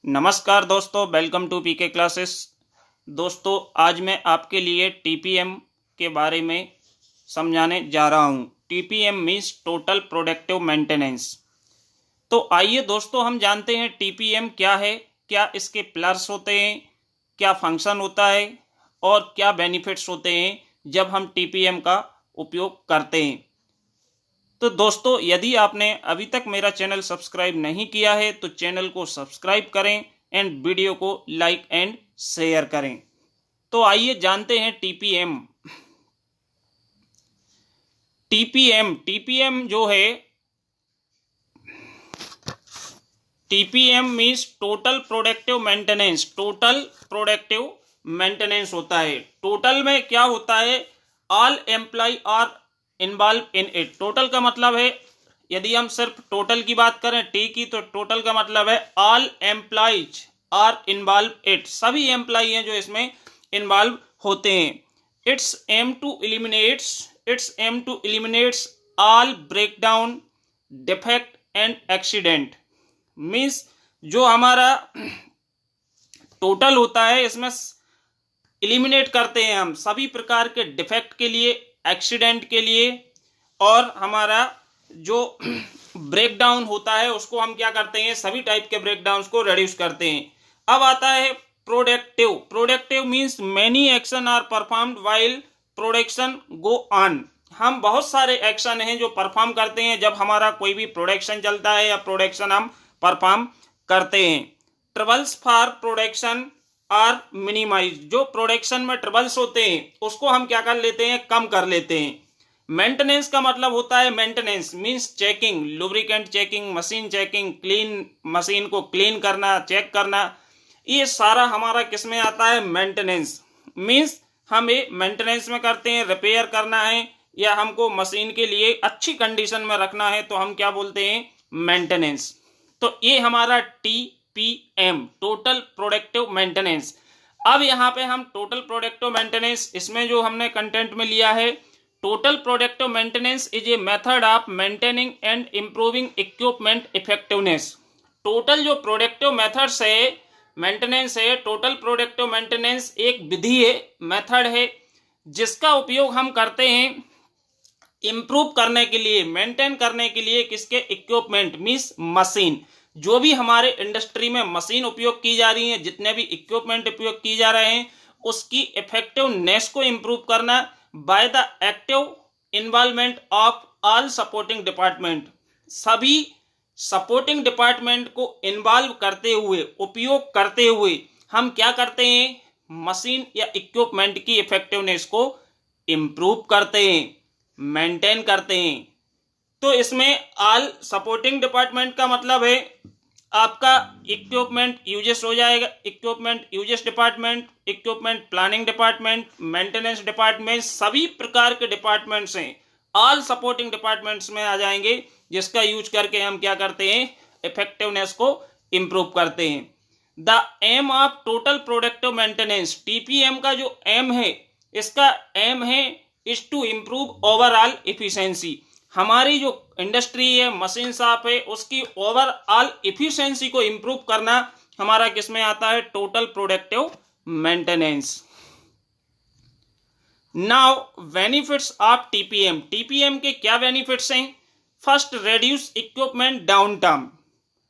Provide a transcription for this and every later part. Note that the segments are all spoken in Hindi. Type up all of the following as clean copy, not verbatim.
नमस्कार दोस्तों, वेलकम टू पीके क्लासेस। दोस्तों, आज मैं आपके लिए टीपीएम के बारे में समझाने जा रहा हूँ। TPM means total productive maintenance. तो आइए दोस्तों, हम जानते हैं टीपीएम क्या है, क्या इसके प्लस होते हैं, क्या फंक्शन होता है और क्या बेनिफिट्स होते हैं जब हम टीपीएम का उपयोग करते हैं। तो दोस्तों, यदि आपने अभी तक मेरा चैनल सब्सक्राइब नहीं किया है तो चैनल को सब्सक्राइब करें एंड वीडियो को लाइक एंड शेयर करें। तो आइए जानते हैं टीपीएम। टीपीएम जो है, TPM means total productive maintenance. Total productive maintenance होता है। टोटल में क्या होता है? All employ are involve in it. Total का मतलब है, यदि हम सिर्फ टोटल की बात करें टी की, तो टोटल का मतलब है all employees are involve it. सभी एम्प्लॉय हैं जो इसमें इन्वॉल्व होते हैं। It's aim to eliminates all breakdown, defect and accident. Means जो हमारा टोटल होता है, इसमें एलिमिनेट करते हैं हम सभी प्रकार के डिफेक्ट के लिए, एक्सीडेंट के लिए, और हमारा जो ब्रेकडाउन होता है उसको हम क्या करते हैं, सभी टाइप के ब्रेकडाउन को रिड्यूस करते हैं। अब आता है productive. Productive means many action are performed while production go on. हम बहुत सारे एक्शन हैं जो परफॉर्म करते हैं जब हमारा कोई भी प्रोडक्शन चलता है या प्रोडक्शन हम परफॉर्म करते हैं। Troubles for production are minimize. जो प्रोडक्शन में ट्रबल्स होते हैं उसको हम क्या कर लेते हैं, कम कर लेते हैं। मेंटेनेंस का मतलब होता है, maintenance means checking, lubricant checking, machine checking, clean, machine को क्लीन करना, चेक करना। ये सारा हमारा किस में आता है? मेंटेनेंस। मीन्स हम ये मेंटेनेंस में करते हैं। रिपेयर करना है या हमको मशीन के लिए अच्छी कंडीशन में रखना है तो हम क्या बोलते हैं? मेंटेनेंस। तो ये हमारा टीपीएम, टोटल प्रोडक्टिव मेंटेनेंस। अब यहाँ पे हम टोटल प्रोडक्टिव मेंटेनेंस, इसमें जो हमने कंटेंट में लिया है, total productive maintenance is a method of maintaining and improving equipment effectiveness. Total जो प्रोडक्टिव मेथड्स है, मेंटेनेंस है, टोटल प्रोडक्टिव मेंटेनेंस एक विधि है, मेथड है, जिसका उपयोग हम करते हैं इंप्रूव करने के लिए, मेंटेन करने के लिए। किसके? Equipment means machine. जो भी हमारे इंडस्ट्री में मशीन उपयोग की जा रही है, जितने भी इक्विपमेंट उपयोग की जा रहे हैं, उसकी इफेक्टिवनेस को इंप्रूव करना by the active involvement of all supporting department. सभी सपोर्टिंग डिपार्टमेंट को इन्वॉल्व करते हुए, उपयोग करते हुए हम क्या करते हैं? मशीन या इक्विपमेंट की इफेक्टिवनेस को इंप्रूव करते हैं, मेंटेन करते हैं। तो इसमें ऑल सपोर्टिंग डिपार्टमेंट का मतलब है आपका इक्विपमेंट यूजेस हो जाएगा, equipment uses department, equipment planning department, maintenance department, सभी प्रकार के डिपार्टमेंट्स हैं, ऑल सपोर्टिंग डिपार्टमेंट्स में आ जाएंगे, जिसका यूज करके हम क्या करते हैं? इफेक्टिवनेस को इंप्रूव करते हैं। The aim of total productive maintenance, TPM का जो एम है, इसका एम है is to improve overall efficiency. हमारी जो इंडस्ट्री है, मशीन शॉप है, उसकी ओवरऑल इफिशिएंसी को इंप्रूव करना हमारा किस में आता है? Total productive maintenance. Now benefits of TPM. TPM के क्या बेनिफिट्स हैं? First, reduce equipment downtime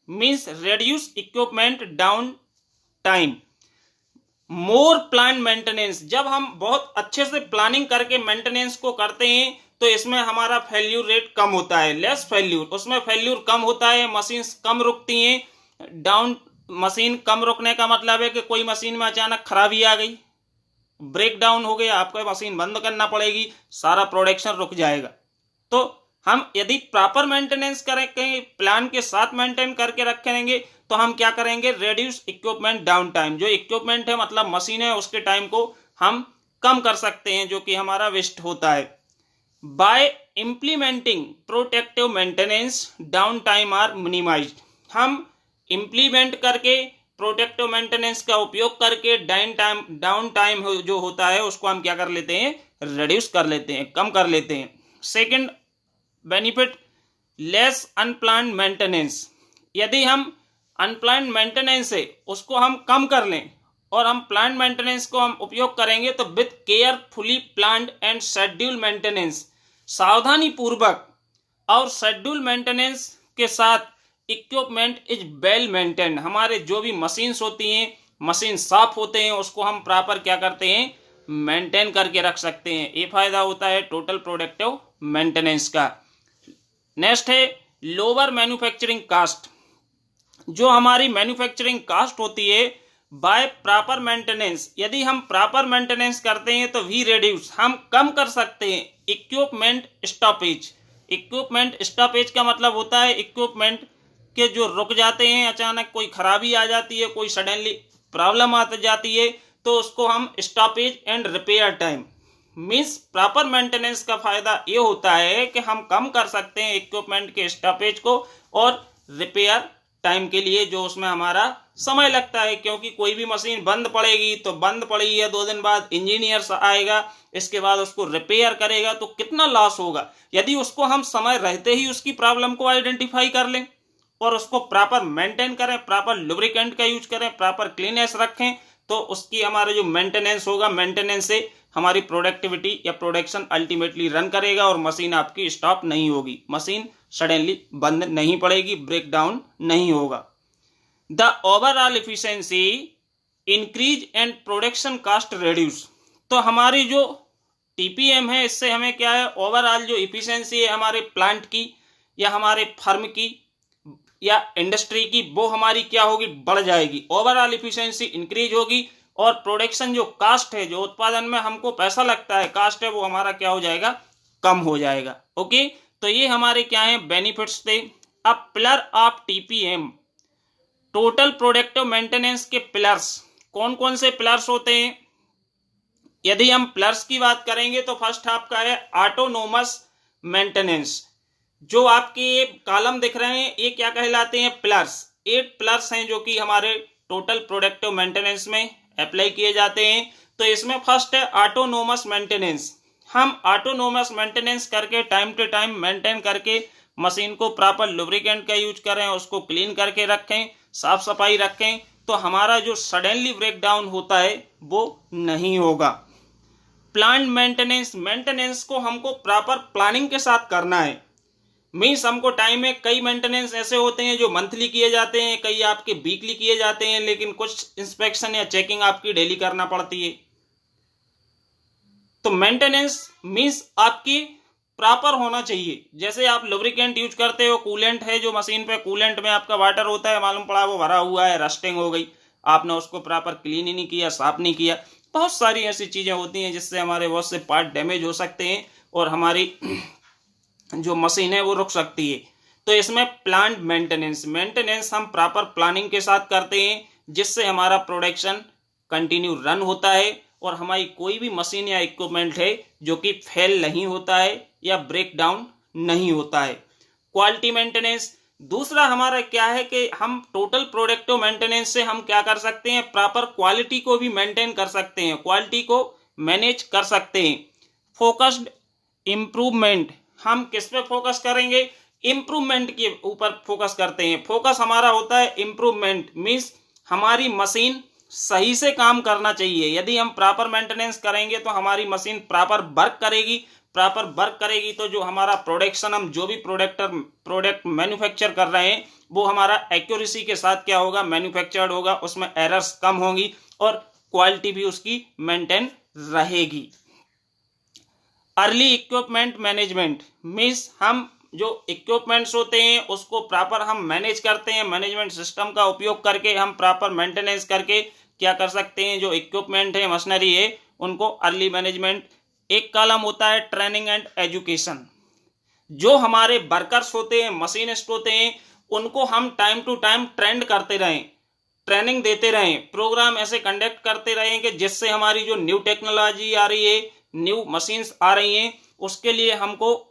means reduce equipment downtime. More plan maintenance. जब हम बहुत अच्छे से प्लानिंग करके मेंटेनेंस को करते हैं तो इसमें हमारा फेल्यूर रेट कम होता है, लेस फेल्यूर, उसमें फेल्यूर कम होता है, मशीन कम रुकती हैं। डाउन मशीन कम रुकने का मतलब है कि कोई मशीन में अचानक खराबी आ गई, ब्रेक डाउन हो गया, आपको मशीन बंद करना पड़ेगी, सारा प्रोडक्शन रुक जाएगा। तो हम यदि प्रॉपर मेंटेनेंस करेंगे, प्लान के साथ मेंटेन करके रखेंगे, तो हम क्या करेंगे? Reduce equipment down time. जो इक्विपमेंट है मतलब मशीन है, उसके टाइम को हम कम कर सकते हैं, जो कि हमारा वेस्ट होता है। By implementing protective maintenance, down time are minimized. हम इंप्लीमेंट करके प्रोटेक्टिव मेंटेनेंस का उपयोग करके डाउन टाइम जो होता है उसको हम क्या कर लेते हैं? रिड्यूस कर लेते हैं, कम कर लेते हैं। Second benefit, less unplanned maintenance. यदि हम अनप्लान्ड मेंटेनेंस है उसको हम कम कर लें और हम प्लान्ड मेंटेनेंस को हम उपयोग करेंगे तो with carefully planned and schedule maintenance, सावधानी पूर्वक और शेड्यूल मेंटेनेंस के साथ इक्विपमेंट इज वेल मेंटेन्ड, हमारे जो भी मशीन्स होती हैं, मशीन साफ होते हैं, उसको हम प्रॉपर क्या करते हैं, मेंटेन करके रख सकते हैं। ये फायदा होता है टोटल प्रोडक्टिव मेंटेनेंस का। नेक्स्ट है लोअर मैन्युफैक्चरिंग कास्ट, जो हमारी मैन्युफैक्चरिंग कास्ट होती है बाय प्रॉपर मेंटेनेंस, यदि हम प्रॉपर मेंटेनेंस करते हैं तो वी रिड्यूस, हम कम कर सकते हैं इक्विपमेंट स्टॉपेज। इक्विपमेंट स्टॉपेज का मतलब होता है इक्विपमेंट के जो रुक जाते हैं, अचानक कोई खराबी आ जाती है, कोई सडनली प्रॉब्लम आ जाती है, तो उसको हम stoppage and repair time means proper maintenance का फायदा ये होता है कि हम कम कर सकते हैं इक्विपमेंट के स्टॉपेज को और रिपेयर टाइम के लिए जो उसमें हमारा समय लगता है, क्योंकि कोई भी मशीन बंद पड़ेगी तो बंद पड़ी है 2 दिन बाद इंजीनियर आएगा, इसके बाद उसको रिपेयर करेगा तो कितना लॉस होगा। यदि उसको हम समय रहते ही उसकी प्रॉब्लम को आइडेंटिफाई कर लें और उसको प्रॉपर मेंटेन करें, प्रॉपर लुब्रिकेंट का यूज करें, प्रॉपर क्लीनेस रखें, तो उसकी हमारा जो मेंटेनेंस होगा, मेंटेनेंस से हमारी प्रोडक्टिविटी या प्रोडक्शन अल्टीमेटली रन करेगा और मशीन आपकी स्टॉप नहीं होगी, मशीन सडनली बंद नहीं पड़ेगी, ब्रेक डाउन नहीं होगा। The overall efficiency increase and production cost reduce, तो हमारी जो टीपीएम है इससे हमें क्या है, ओवरऑल जो इफिशियंसी है हमारे प्लांट की या हमारे फर्म की या इंडस्ट्री की, वो हमारी क्या होगी, बढ़ जाएगी। ओवरऑल इफिशियंसी इंक्रीज होगी और प्रोडक्शन जो कास्ट है, जो उत्पादन में हमको पैसा लगता है, कास्ट है, वो हमारा क्या हो जाएगा, कम हो जाएगा। ओके, तो ये हमारे क्या है, बेनिफिट्स थे। अब pillar of TPM, total productive maintenance के पिलर्स, कौन कौन से पिलर्स होते हैं? यदि हम पिलर्स की बात करेंगे तो फर्स्ट आपका है ऑटोनोमस मेंटेनेंस। जो आपके ये कॉलम दिख रहे हैं ये क्या कहलाते हैं, पिलर्स। 8 पिलर्स हैं जो कि हमारे टोटल प्रोडक्टिव मेंटेनेंस में अप्लाई किए जाते हैं। तो इसमें फर्स्ट है ऑटोनोमस मेंटेनेंस। हम ऑटोनोमस मेंटेनेंस करके टाइम टू टाइम मेंटेन करके मशीन को प्रॉपर लुब्रिकेंट का यूज करें, उसको क्लीन करके रखें, साफ सफाई रखें, तो हमारा जो सडनली ब्रेक डाउन होता है वो नहीं होगा। प्लान मेंटेनेंस, मेंटेनेंस को हमको प्रॉपर प्लानिंग के साथ करना है। मीन्स हमको टाइम में कई मेंटेनेंस ऐसे होते हैं जो मंथली किए जाते हैं, कई आपके वीकली किए जाते हैं, लेकिन कुछ इंस्पेक्शन या चेकिंग आपकी डेली करना पड़ती है। तो मेंटेनेंस मीन्स आपकी प्रॉपर होना चाहिए। जैसे आप लुब्रिकेंट यूज करते हो, कूलेंट है जो मशीन पे, कूलेंट में आपका वाटर होता है, मालूम पड़ा वो भरा हुआ है, रस्टिंग हो गई, आपने उसको प्रॉपर क्लीन ही नहीं किया, साफ नहीं किया। बहुत सारी ऐसी चीजें होती हैं जिससे हमारे बहुत से पार्ट डैमेज हो सकते हैं और हमारी जो मशीन है वो रुक सकती है। तो इसमें प्लांट मेंटेनेंस, मेंटेनेंस हम प्रॉपर प्लानिंग के साथ करते हैं जिससे हमारा प्रोडक्शन कंटिन्यू रन होता है और हमारी कोई भी मशीन या इक्विपमेंट है जो कि फेल नहीं होता है या ब्रेक डाउन नहीं होता है। क्वालिटी मेंटेनेंस, दूसरा हमारा क्या है कि हम टोटल प्रोडक्टिव मेंटेनेंस से हम क्या कर सकते हैं, प्रॉपर क्वालिटी को भी मेंटेन कर सकते हैं, क्वालिटी को मैनेज कर सकते हैं। फोकस्ड इंप्रूवमेंट, हम किस पे फोकस करेंगे, इंप्रूवमेंट के ऊपर फोकस करते हैं। फोकस हमारा होता है इंप्रूवमेंट, मींस हमारी मशीन सही से काम करना चाहिए। यदि हम प्रॉपर मेंटेनेंस करेंगे तो हमारी मशीन प्रॉपर वर्क करेगी, प्रॉपर वर्क करेगी तो जो हमारा प्रोडक्शन, हम जो भी प्रोडक्ट मैन्युफैक्चर कर रहे हैं वो हमारा एक्यूरेसी के साथ क्या होगा, मैन्युफैक्चर्ड होगा, उसमें एरर्स कम होंगी और क्वालिटी भी उसकी मेंटेन रहेगी। अर्ली इक्विपमेंट मैनेजमेंट मीन्स हम जो इक्विपमेंट्स होते हैं उसको प्रॉपर हम मैनेज करते हैं, मैनेजमेंट सिस्टम का उपयोग करके हम प्रॉपर मेंटेनेंस करके क्या कर सकते हैं, जो इक्विपमेंट है, मशीनरी है, उनको अर्ली मैनेजमेंट। एक कॉलम होता है ट्रेनिंग एंड एजुकेशन। जो हमारे वर्कर्स होते हैं, मशीनिस्ट होते हैं, उनको हम टाइम टू टाइम ट्रेंड करते रहें, ट्रेनिंग देते रहें, प्रोग्राम ऐसे कंडक्ट करते रहें कि जिससे हमारी जो न्यू टेक्नोलॉजी आ रही है, न्यू मशीन्स आ रही हैं, उसके लिए हमको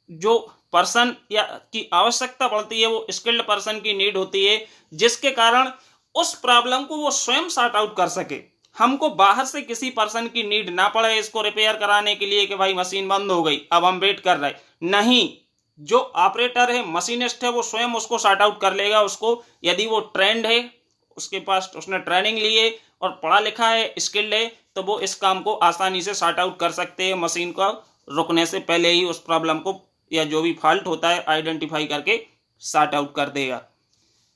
जो पर्सन या की आवश्यकता पड़ती है वो स्किल्ड पर्सन की नीड होती है, जिसके कारण उस प्रॉब्लम को वो स्वयं सॉर्ट आउट कर सके। हमको बाहर से किसी पर्सन की नीड ना पड़े इसको रिपेयर कराने के लिए कि भाई मशीन बंद हो गई अब हम वेट कर रहे, नहीं, जो ऑपरेटर है, मशीनिस्ट है, वो स्वयं उसको सॉर्ट आउट कर लेगा उसको। यदि वो ट्रेंड है, उसके पास उसने ट्रेनिंग ली है और पढ़ा लिखा है, स्किल्ड है, तो वो इस काम को आसानी से सॉर्ट आउट कर सकते हैं। मशीन को रुकने से पहले ही उस प्रॉब्लम को या जो भी फॉल्ट होता है आइडेंटिफाई करके सॉर्ट आउट कर देगा।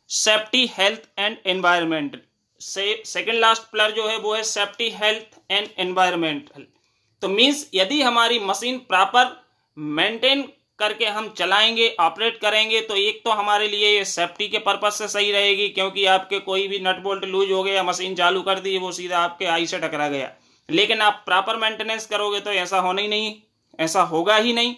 सेफ्टी, हेल्थ एंड एनवायरमेंट से सेकेंड लास्ट पिलर जो है वो है सेफ्टी, हेल्थ एंड एनवायरमेंटल। तो मीन्स यदि हमारी मशीन प्रॉपर मेंटेन करके हम चलाएंगे, ऑपरेट करेंगे, तो एक तो हमारे लिए ये सेफ्टी के पर्पज से सही रहेगी, क्योंकि आपके कोई भी नट बोल्ट लूज हो गया, मशीन चालू कर दी, वो सीधा आपके आई से टकरा गया। लेकिन आप प्रॉपर मेंटेनेंस करोगे तो ऐसा होना ही नहीं, ऐसा होगा ही नहीं।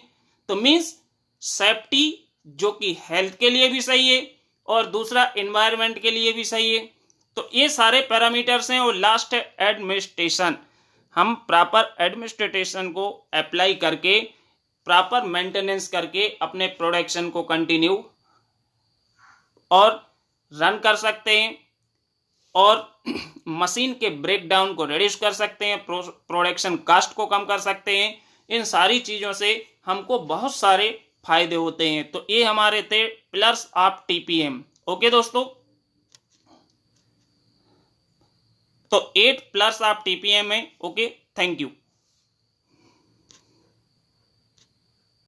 तो मीन्स सेफ्टी जो कि हेल्थ के लिए भी सही है और दूसरा एनवायरनमेंट के लिए भी सही है। तो ये सारे पैरामीटर्स हैं। और लास्ट है एडमिनिस्ट्रेशन। हम प्रॉपर एडमिनिस्ट्रेशन को अप्लाई करके, प्रॉपर मेंटेनेंस करके अपने प्रोडक्शन को कंटिन्यू और रन कर सकते हैं और मशीन के ब्रेकडाउन को रिड्यूस कर सकते हैं, प्रोडक्शन कास्ट को कम कर सकते हैं। इन सारी चीज़ों से हमको बहुत सारे फायदे होते हैं। तो ये हमारे थे पिलर्स ऑफ टीपीएम। ओके दोस्तों, तो 8 पिलर्स ऑफ टीपीएम है। Okay, thank you.